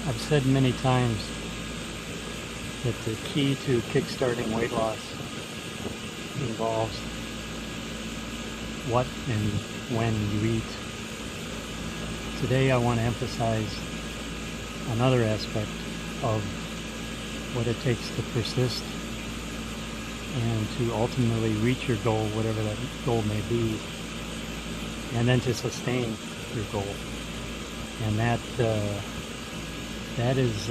I've said many times that the key to kickstarting weight loss involves what and when you eat. Today I want to emphasize another aspect of what it takes to persist and to ultimately reach your goal, whatever that goal may be, and then to sustain your goal. And that is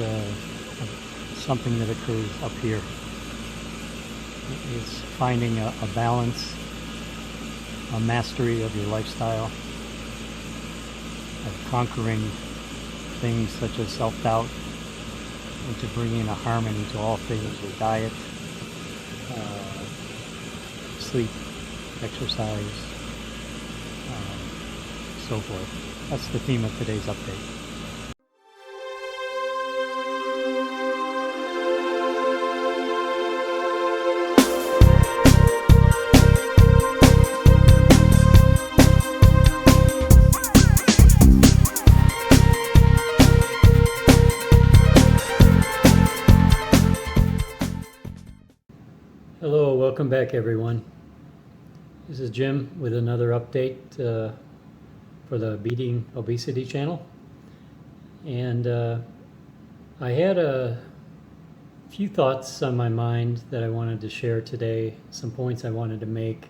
something that occurs up here. It's finding a balance, a mastery of your lifestyle, of conquering things such as self-doubt, and to bringing a harmony to all things, your diet, sleep, exercise, so forth. That's the theme of today's update. Hello, welcome back everyone. This is Jim with another update for the Beating Obesity channel. And I had a few thoughts on my mind that I wanted to share today, some points I wanted to make,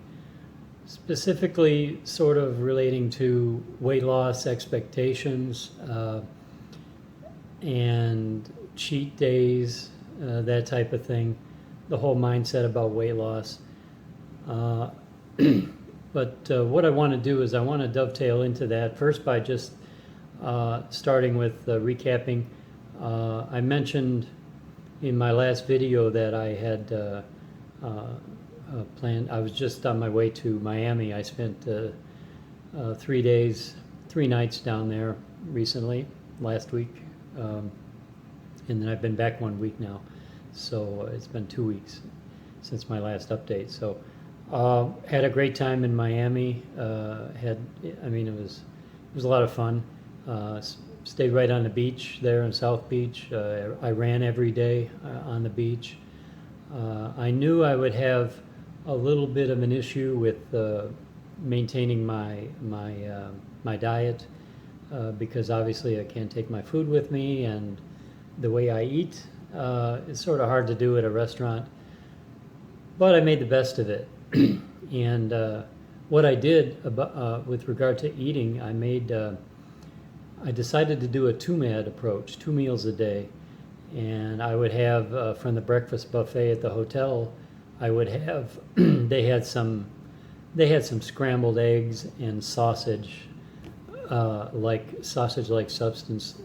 specifically sort of relating to weight loss expectations and cheat days, that type of thing. The whole mindset about weight loss. But what I want to do is I want to dovetail into that first by just starting with recapping. I mentioned in my last video that I had planned, I was just on my way to Miami. I spent 3 days, 3 nights down there recently, last week. And then I've been back 1 week now. So it's been 2 weeks since my last update. So had a great time in Miami. It was a lot of fun. Stayed right on the beach there in South Beach. I ran every day on the beach. I knew I would have a little bit of an issue with maintaining my diet because obviously I can't take my food with me, and the way I eat, it's sort of hard to do at a restaurant, but I made the best of it. And what I did with regard to eating, I decided to do a two-MAD approach, 2 meals a day. And I would have, from the breakfast buffet at the hotel, I would have, they had some scrambled eggs and sausage, like sausage-like substance.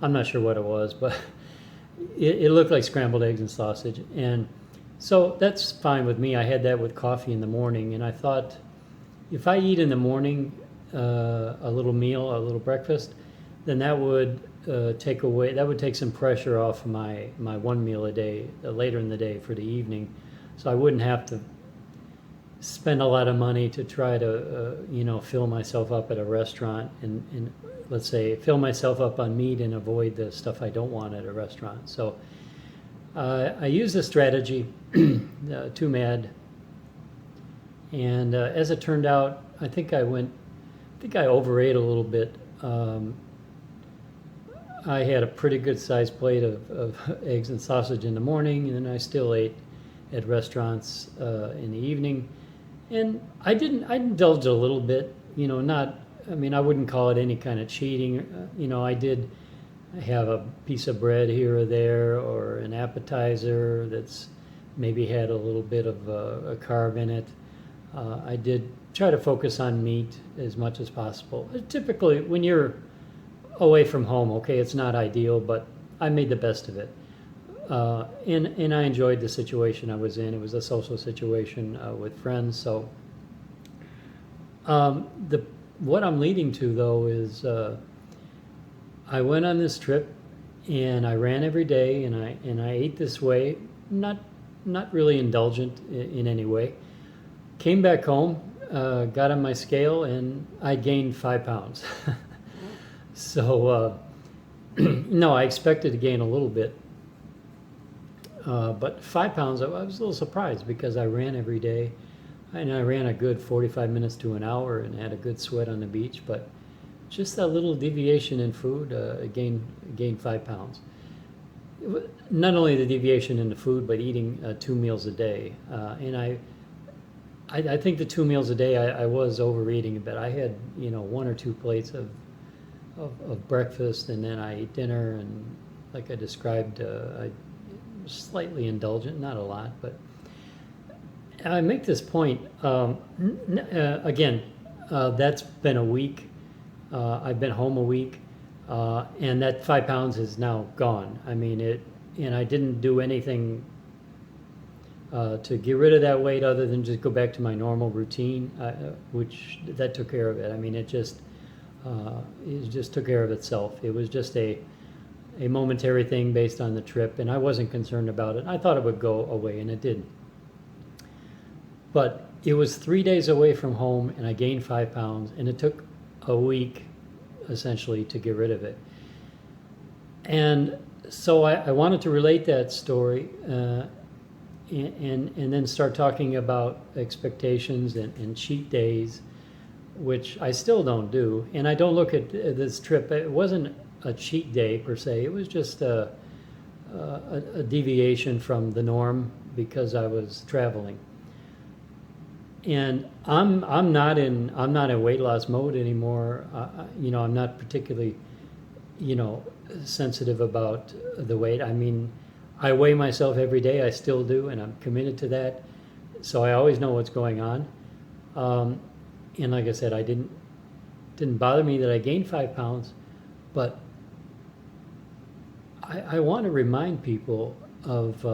I'm not sure what it was, but it looked like scrambled eggs and sausage. And so that's fine with me. I had that with coffee in the morning, and I thought, if I eat in the morning a little meal, a little breakfast, then that would take some pressure off my 1 meal a day later in the day for the evening. So I wouldn't have to spend a lot of money to try to fill myself up at a restaurant and let's say fill myself up on meat and avoid the stuff I don't want at a restaurant. So I use this strategy, 2MAD, and as it turned out, I think I overate a little bit. I had a pretty good sized plate of eggs and sausage in the morning, and then I still ate at restaurants in the evening. And I indulged a little bit, I wouldn't call it any kind of cheating. I did have a piece of bread here or there, or an appetizer that's maybe had a little bit of a carb in it. I did try to focus on meat as much as possible. Typically, when you're away from home, okay, it's not ideal, but I made the best of it. And I enjoyed the situation I was in. It was a social situation with friends. So what I'm leading to, though, is I went on this trip and I ran every day, and I ate this way, not really indulgent in any way. Came back home, got on my scale, and I gained 5 pounds. So No, I expected to gain a little bit, but 5 pounds, I was a little surprised because I ran every day, and I ran a good 45 minutes to an hour and had a good sweat on the beach, but just that little deviation in food, gained 5 pounds. Not only the deviation in the food, but eating 2 meals a day. And I think the 2 meals a day, I was overeating a bit. I had, 1 or 2 plates of breakfast, and then I ate dinner, and like I described, I was slightly indulgent, not a lot, but I make this point, again, that's been a week. I've been home a week, and that 5 pounds is now gone. I mean, and I didn't do anything to get rid of that weight other than just go back to my normal routine, which that took care of it. I mean, it just took care of itself. It was just a momentary thing based on the trip, and I wasn't concerned about it. I thought it would go away, and it did. But it was 3 days away from home, and I gained 5 pounds, and it took a week, essentially, to get rid of it. And so I wanted to relate that story and then start talking about expectations and cheat days, which I still don't do. And I don't look at this trip, it wasn't a cheat day per se, it was just a deviation from the norm because I was traveling. And I'm not in weight loss mode anymore. I'm not particularly, sensitive about the weight. I mean, I weigh myself every day. I still do, and I'm committed to that. So I always know what's going on. And like I said, I didn't bother me that I gained 5 pounds, but I want to remind people of.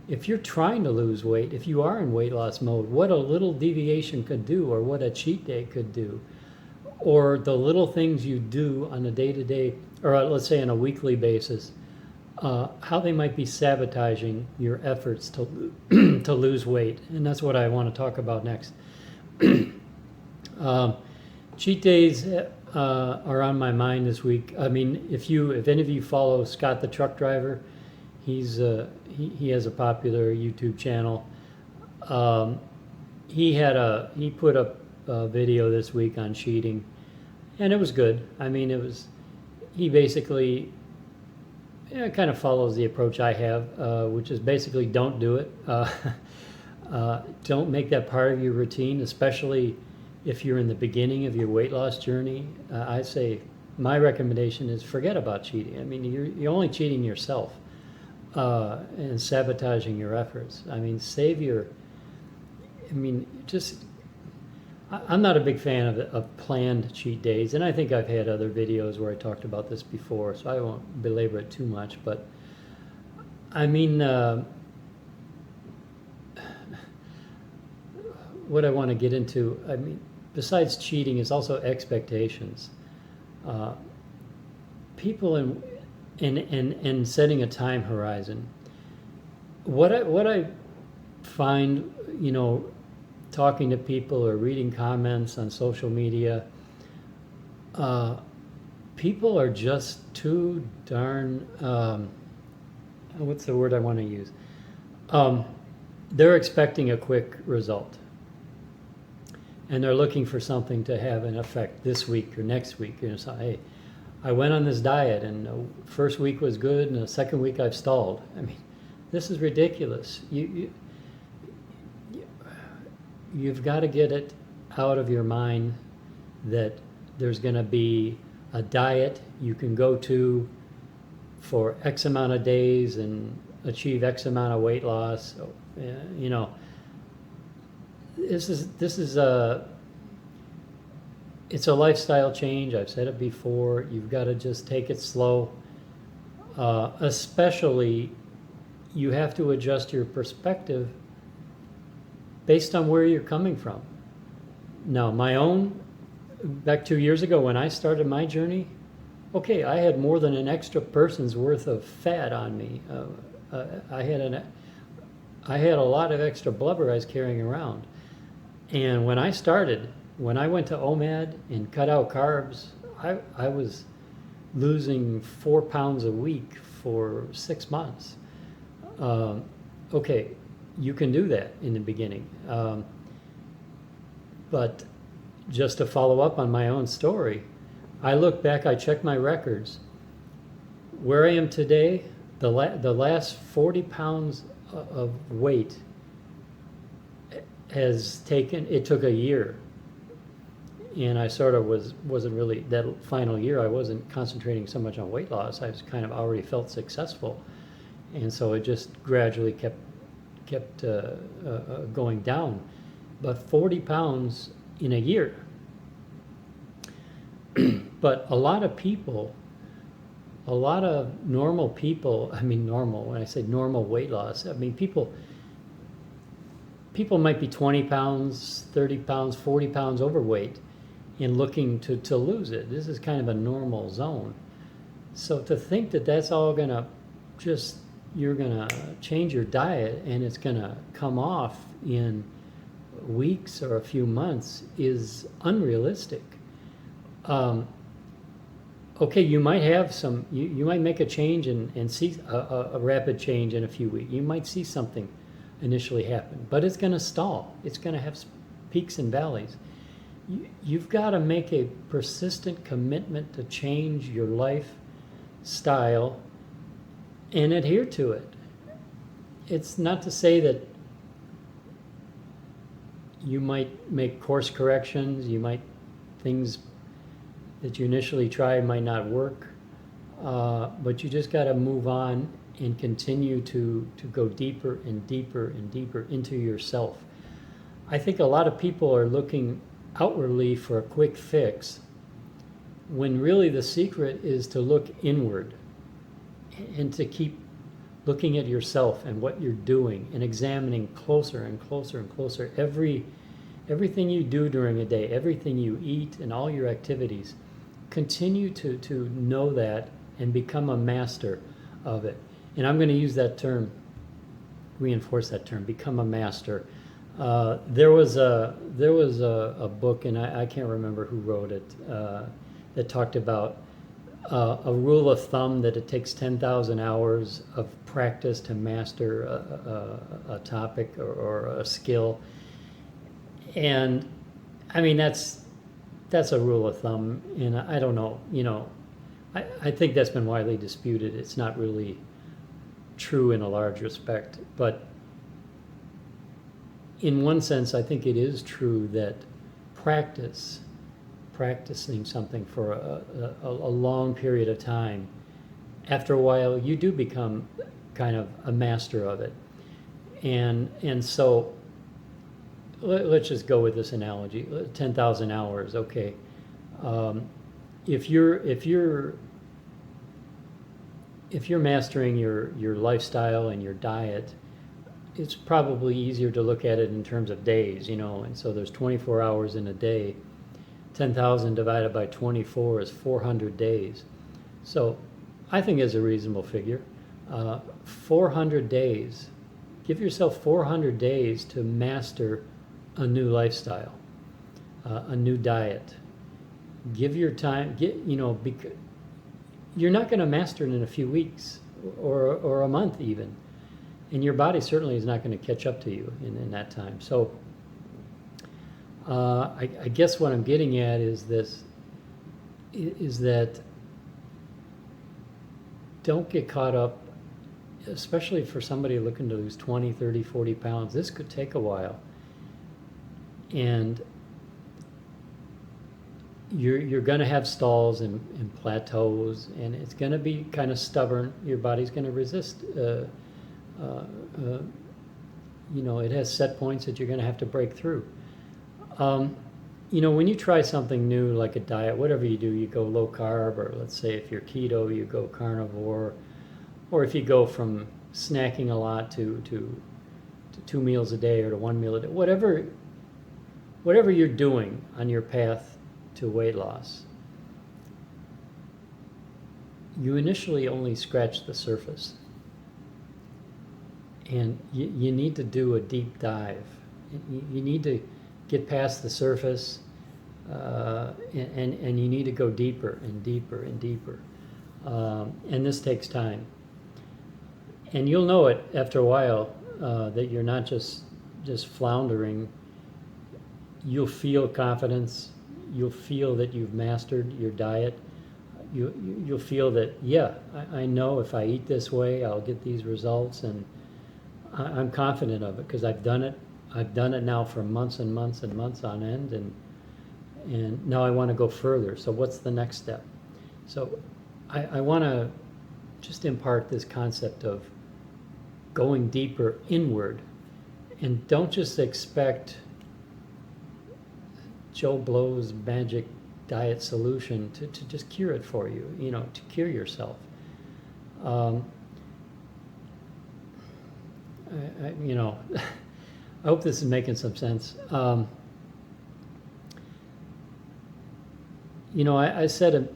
If you're trying to lose weight, if you are in weight loss mode, what a little deviation could do, or what a cheat day could do, or the little things you do on a day-to-day, or let's say on a weekly basis, how they might be sabotaging your efforts to to lose weight. And that's what I want to talk about next. Cheat days are on my mind this week. I mean, if any of you follow Scott the truck driver, he has a popular YouTube channel. He put up a video this week on cheating, and it was good. I mean, he basically kind of follows the approach I have, which is basically don't do it. Don't make that part of your routine, especially if you're in the beginning of your weight loss journey. I say my recommendation is forget about cheating. I mean, you're only cheating yourself. And sabotaging your efforts. I mean, I'm not a big fan of planned cheat days, and I think I've had other videos where I talked about this before, so I won't belabor it too much, but I mean, what I want to get into, I mean, besides cheating is also expectations. People and setting a time horizon. What I find, talking to people or reading comments on social media, people are just too darn, what's the word I want to use? They're expecting a quick result. And they're looking for something to have an effect this week or next week. So, hey, I went on this diet, and the first week was good, and the second week I've stalled. I mean, this is ridiculous. You've got to get it out of your mind that there's going to be a diet you can go to for X amount of days and achieve X amount of weight loss. So, this is it's a lifestyle change. I've said it before. You've got to just take it slow. Especially, you have to adjust your perspective based on where you're coming from. Now, back 2 years ago when I started my journey, okay, I had more than an extra person's worth of fat on me. I had a lot of extra blubber I was carrying around. And when I went to OMAD and cut out carbs, I was losing 4 pounds a week for 6 months. Okay, you can do that in the beginning. But just to follow up on my own story, I look back, I check my records. Where I am today, the last 40 pounds of weight has taken, it took a year. And I sort of wasn't really, that final year, I wasn't concentrating so much on weight loss. I was kind of already felt successful. And so it just gradually kept going down. But 40 pounds in a year. But a lot of people, a lot of normal people, I mean normal, when I say normal weight loss, I mean people might be 20 pounds, 30 pounds, 40 pounds overweight and looking to lose it. This is kind of a normal zone. So to think that that's all gonna just, you're gonna change your diet and it's gonna come off in weeks or a few months is unrealistic. Okay, you might have some, you might make a change and see a rapid change in a few weeks. You might see something initially happen, but it's going to stall. It's going to have peaks and valleys. You've got to make a persistent commitment to change your lifestyle and adhere to it. It's not to say that you might make course corrections, things that you initially try might not work, but you just got to move on and continue to go deeper and deeper and deeper into yourself. I think a lot of people are looking outwardly for a quick fix, when really the secret is to look inward and to keep looking at yourself and what you're doing and examining closer and closer and closer everything you do during a day, everything you eat and all your activities. Continue to know that and become a master of it. And I'm going to use that term, reinforce that term, become a master. There was a book, and I can't remember who wrote it, that talked about a rule of thumb that it takes 10,000 hours of practice to master a topic or a skill. And I mean, that's a rule of thumb, and I don't know, I think that's been widely disputed. It's not really true in a large respect, but in one sense, I think it is true that practicing something for a long period of time, after a while, you do become kind of a master of it. And so let's just go with this analogy, 10,000 hours, okay. If you're mastering your lifestyle and your diet, it's probably easier to look at it in terms of days, and so there's 24 hours in a day. 10,000 divided by 24 is 400 days. So I think it's a reasonable figure. 400 days. Give yourself 400 days to master a new lifestyle, a new diet. Give your time, because you're not going to master it in a few weeks or a month even. And your body certainly is not going to catch up to you in that time. So I guess what I'm getting at is that don't get caught up, especially for somebody looking to lose 20, 30, 40 pounds. This could take a while. And you're going to have stalls and plateaus, and it's going to be kind of stubborn. Your body's going to resist. It has set points that you're going to have to break through. When you try something new, like a diet, whatever you do, you go low carb, or let's say if you're keto, you go carnivore, or if you go from snacking a lot to 2 meals a day or to 1 meal a day, whatever you're doing on your path to weight loss, you initially only scratch the surface. And you need to do a deep dive. You need to get past the surface, and you need to go deeper and deeper and deeper. And this takes time. And you'll know it after a while that you're not just floundering. You'll feel confidence. You'll feel that you've mastered your diet. You'll feel that, yeah, I know if I eat this way, I'll get these results, and I'm confident of it because I've done it. I've done it now for months and months and months on end, and now I want to go further. So what's the next step? So I want to just impart this concept of going deeper inward, and don't just expect Joe Blow's magic diet solution to just cure it for you, to cure yourself. I hope this is making some sense. I said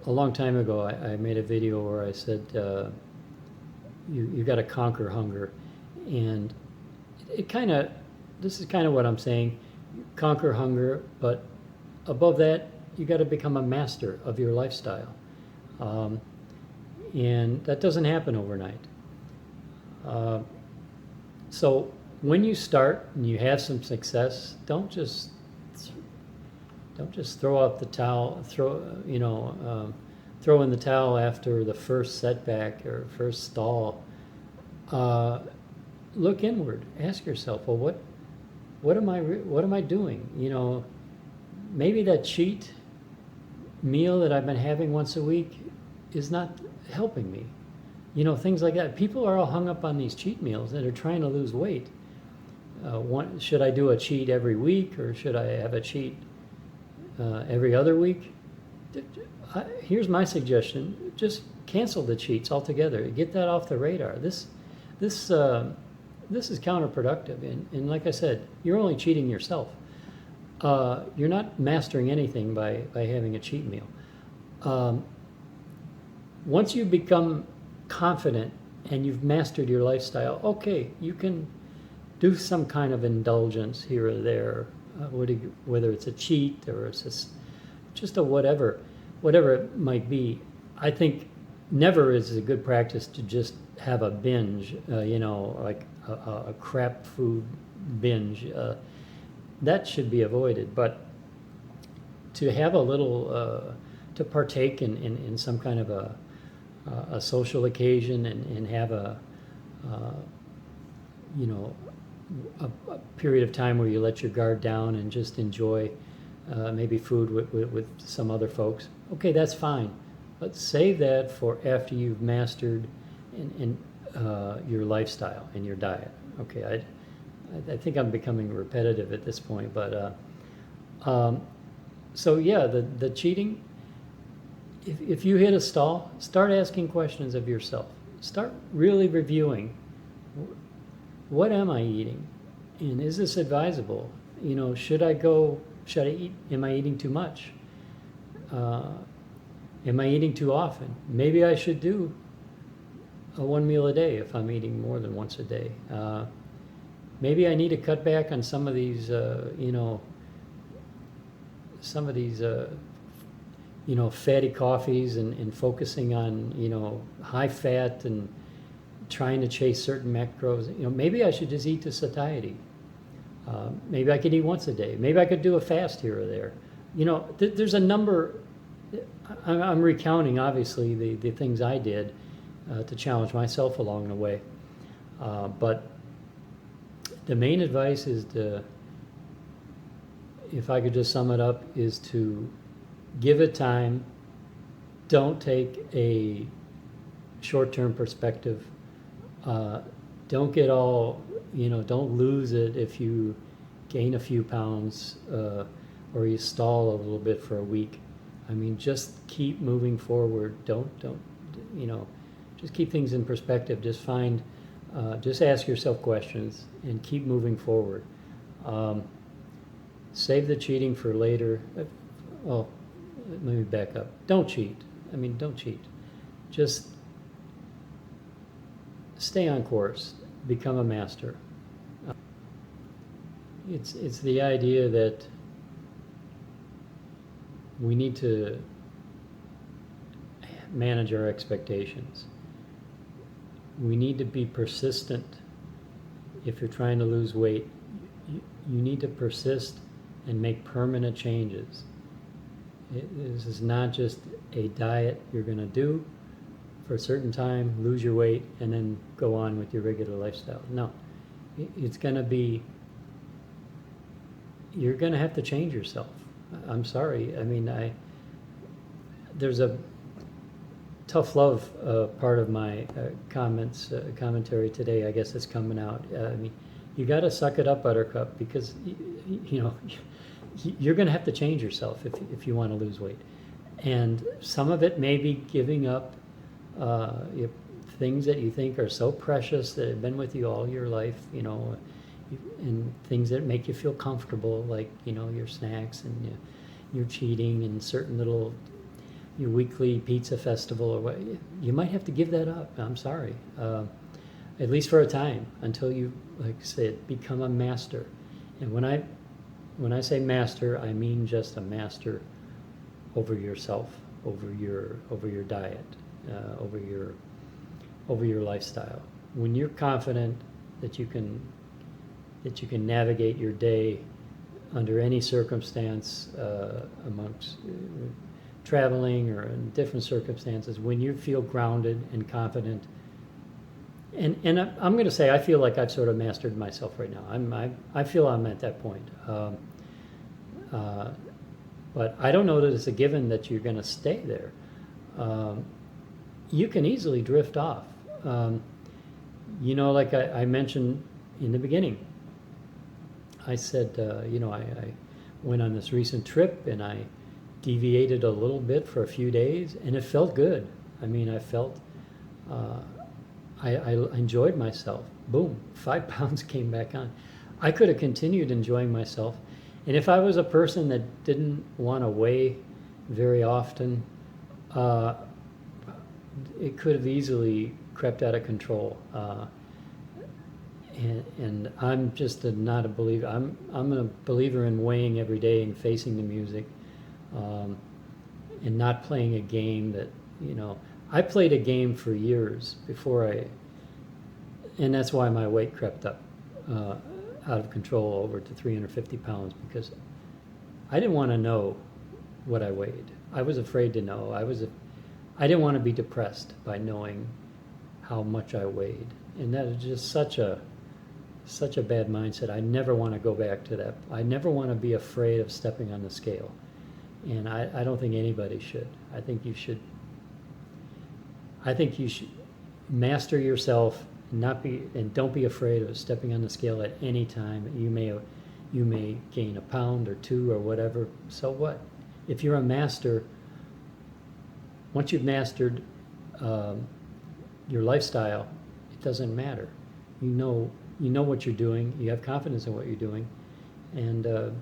a long time ago, I made a video where I said, you got to conquer hunger. And this is kind of what I'm saying. Conquer hunger, but above that, you got to become a master of your lifestyle. And that doesn't happen overnight. So when you start and you have some success, don't just throw out the towel, throw in the towel after the first setback or first stall. Look inward. Ask yourself, well, what am I doing? Maybe that cheat meal that I've been having once a week is not helping me. Things like that. People are all hung up on these cheat meals that are trying to lose weight. Should I do a cheat every week, or should I have a cheat every other week? Here's my suggestion: just cancel the cheats altogether. Get that off the radar. This is counterproductive, and like I said, you're only cheating yourself. You're not mastering anything by having a cheat meal. Once you become confident and you've mastered your lifestyle, okay, you can do some kind of indulgence here or there, whether it's a cheat or it's just a whatever it might be. I think never is a good practice to just have a binge, like a crap food binge. That should be avoided. But to have a little, to partake in some kind of a social occasion and have a period of time where you let your guard down and just enjoy maybe food with some other folks. Okay, that's fine. But save that for after you've mastered your lifestyle and your diet. Okay, I think I'm becoming repetitive at this point, but so yeah, the cheating. If you hit a stall, start asking questions of yourself. Start really reviewing. What am I eating? And is this advisable? Should I eat? Am I eating too much? Am I eating too often? Maybe I should do one meal a day if I'm eating more than once a day. Maybe I need to cut back on some of these, fatty coffees and focusing on, high fat and trying to chase certain macros. Maybe I should just eat to satiety. Maybe I could eat once a day. Maybe I could do a fast here or there. There's a number. I'm recounting, obviously, the things I did to challenge myself along the way. But the main advice is if I could just sum it up, is to give it time. Don't take a short-term perspective. Don't get all, don't lose it if you gain a few pounds or you stall a little bit for a week. I mean, just keep moving forward. Don't, just keep things in perspective. Just just ask yourself questions and keep moving forward. Save the cheating for later. Well, let me back up. Don't cheat. Don't cheat. Just stay on course. Become a master. It's the idea that we need to manage our expectations. We need to be persistent. If you're trying to lose weight, you need to persist and make permanent changes. This is not just a diet you're going to do for a certain time, lose your weight, and then go on with your regular lifestyle. No, it's going to be, you're going to have to change yourself. I'm sorry. I mean, there's a tough love part of my commentary today, I guess, is coming out. I mean, you got to suck it up, Buttercup, because you're going to have to change yourself if you want to lose weight. And some of it may be giving up things that you think are so precious, that have been with you all your life, and things that make you feel comfortable, like, your snacks and your cheating and certain little, your weekly pizza festival or what. You might have to give that up. I'm sorry. At least for a time, until you, like I said, become a master. And when I say master, I mean just a master over yourself, over your diet, over your lifestyle. When you're confident that you can navigate your day under any circumstance, amongst traveling or in different circumstances, when you feel grounded and confident. And I'm going to say, I feel like I've sort of mastered myself right now. I feel I'm at that point. But I don't know that it's a given that you're going to stay there. You can easily drift off. Like I mentioned in the beginning, I said, I went on this recent trip and I deviated a little bit for a few days, and it felt good. I mean, I felt, I enjoyed myself. Boom, 5 pounds came back on. I could have continued enjoying myself. And if I was a person that didn't want to weigh very often, it could have easily crept out of control. And I'm just not a believer. I'm a believer in weighing every day and facing the music, and not playing a game that, I played a game for years and that's why my weight crept up out of control over to 350 pounds, because I didn't want to know what I weighed. I was afraid to know. I didn't want to be depressed by knowing how much I weighed, and that is just such a bad mindset. I never want to go back to that. I never want to be afraid of stepping on the scale, and I don't think anybody should. I think you should master yourself, and don't be afraid of stepping on the scale at any time. You may gain a pound or 2 or whatever. So what? If you're a master, once you've mastered your lifestyle, it doesn't matter. You know what you're doing. You have confidence in what you're doing, and there's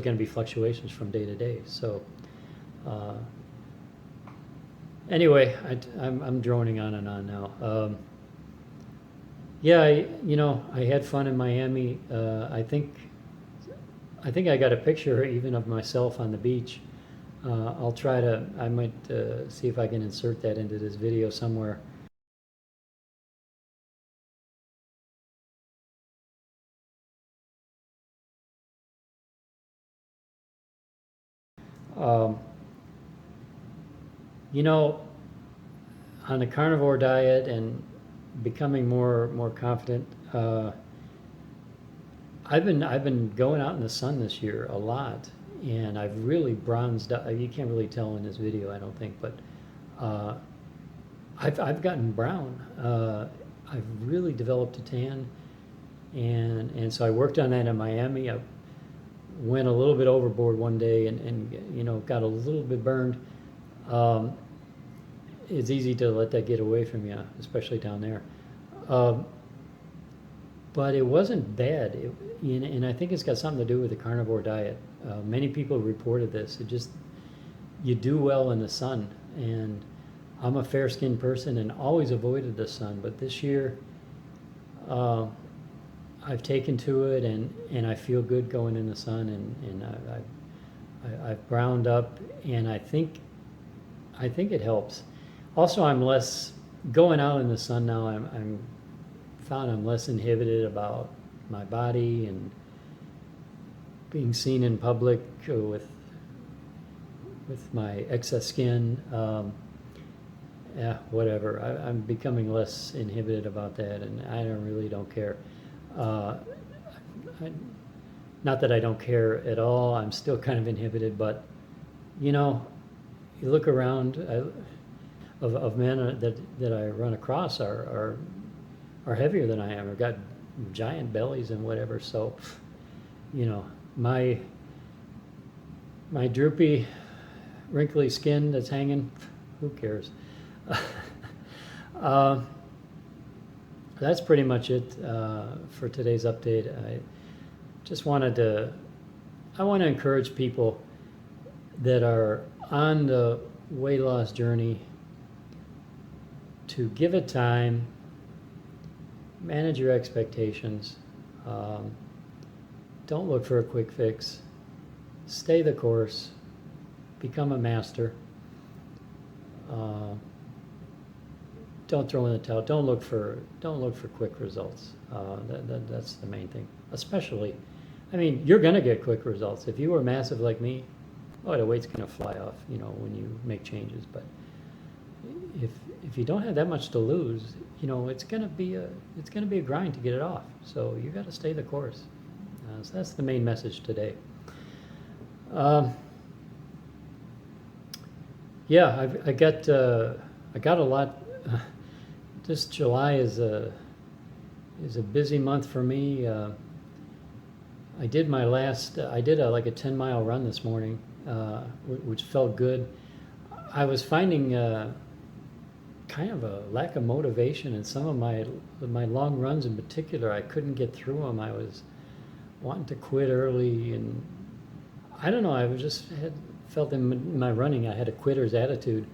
going to be fluctuations from day to day. So anyway, I'm droning on and on now. I had fun in Miami. I think I got a picture even of myself on the beach. I might see if I can insert that into this video somewhere. On the carnivore diet and becoming more confident, I've been going out in the sun this year a lot, and I've really bronzed up. You can't really tell in this video, I don't think, but I've gotten brown. I've really developed a tan, and so I worked on that in Miami. I went a little bit overboard one day and got a little bit burned. It's easy to let that get away from you, especially down there. But it wasn't bad, and I think it's got something to do with the carnivore diet. Many people reported this. You do well in the sun, and I'm a fair-skinned person and always avoided the sun, but this year I've taken to it, and I feel good going in the sun, and I've browned up, and I think I think it helps. Also, I'm less going out in the sun now. I'm found I'm less inhibited about my body and being seen in public with my excess skin. Yeah, whatever. I'm becoming less inhibited about that, and I really don't care. Uh, I, not that I don't care at all. I'm still kind of inhibited, but you know, you look around of men that I run across are heavier than I am, or got giant bellies and whatever. So, you know, my droopy, wrinkly skin that's hanging, who cares? That's pretty much it for today's update. I want to encourage people that are on the weight loss journey to give it time, manage your expectations, don't look for a quick fix, stay the course, become a master. Don't throw in the towel. Don't look for quick results. That's the main thing. Especially, I mean, you're gonna get quick results. If you were massive like me, oh, the weight's gonna fly off, you know, when you make changes. But if you don't have that much to lose, you know, it's gonna be a grind to get it off. So you got to stay the course. So that's the main message today. Yeah, I got a lot. This July is a busy month for me. I did my last. I did like a 10-mile run this morning, which felt good. I was finding kind of a lack of motivation in some of my long runs in particular. I couldn't get through them. I was wanting to quit early, and I don't know. I felt in my running I had a quitter's attitude,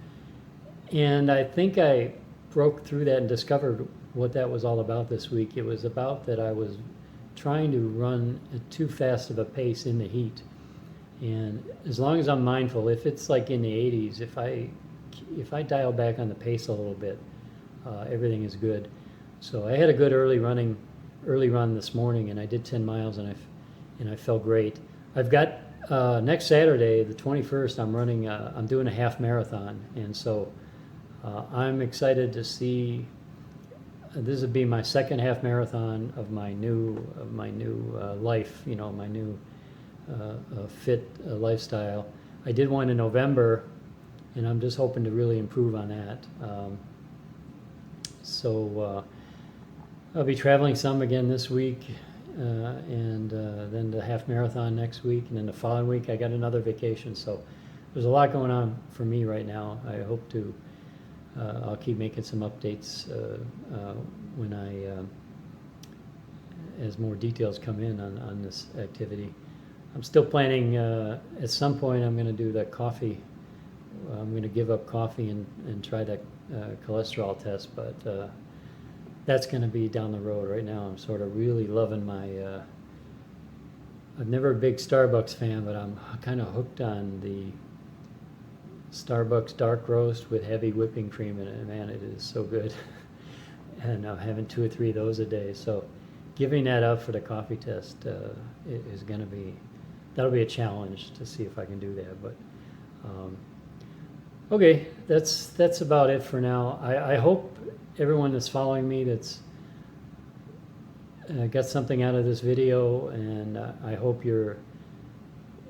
and I think I broke through that and discovered what that was all about this week. It was about that I was trying to run at too fast of a pace in the heat. And as long as I'm mindful, if it's like in the 80s, if I dial back on the pace a little bit, everything is good. So I had a good early run this morning, and I did 10 miles, and I felt great. I've got next Saturday, the 21st, I'm doing a half marathon, and so I'm excited to see. This would be my second half marathon of my new life. You know, my new fit lifestyle. I did one in November, and I'm just hoping to really improve on that. So I'll be traveling some again this week, and then the half marathon next week, and then the following week I got another vacation. So there's a lot going on for me right now. I hope to. I'll keep making some updates when as more details come in on this activity. I'm still planning at some point I'm going to do that coffee. I'm going to give up coffee and try that cholesterol test, but that's going to be down the road. Right now I'm sort of really loving my I'm never a big Starbucks fan, but I'm kind of hooked on the Starbucks dark roast with heavy whipping cream in it. Man, it is so good. And I'm having 2 or 3 of those a day. So giving that up for the coffee test is going to be, that'll be a challenge to see if I can do that. But okay, that's about it for now. I hope everyone that's following me that's got something out of this video, and I hope you're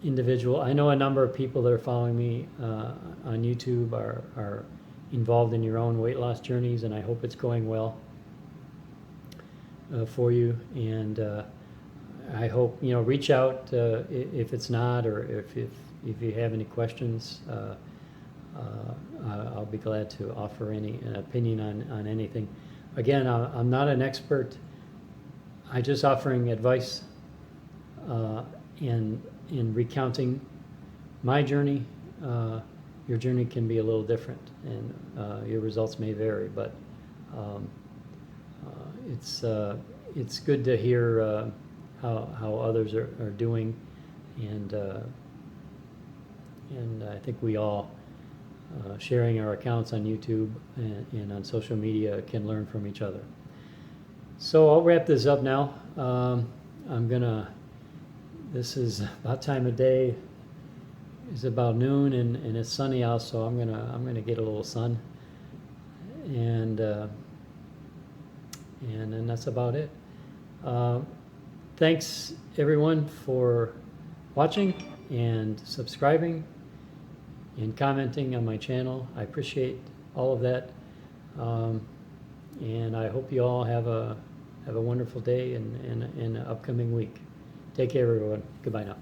individual. I know a number of people that are following me on YouTube are involved in your own weight loss journeys, and I hope it's going well for you. And I hope, you know, reach out if it's not, or if you have any questions. I'll be glad to offer an opinion on anything. Again, I'm not an expert. I'm just offering advice in recounting my journey. Your journey can be a little different, and your results may vary, but it's good to hear how others are doing, and I think we all sharing our accounts on YouTube and on social media can learn from each other. So I'll wrap this up now. This is about time of day. It's about noon and it's sunny out, so I'm gonna get a little sun, and then that's about it. Thanks everyone for watching and subscribing and commenting on my channel. I appreciate all of that, and I hope you all have a wonderful day and an upcoming week. Take care, everyone. Goodbye now.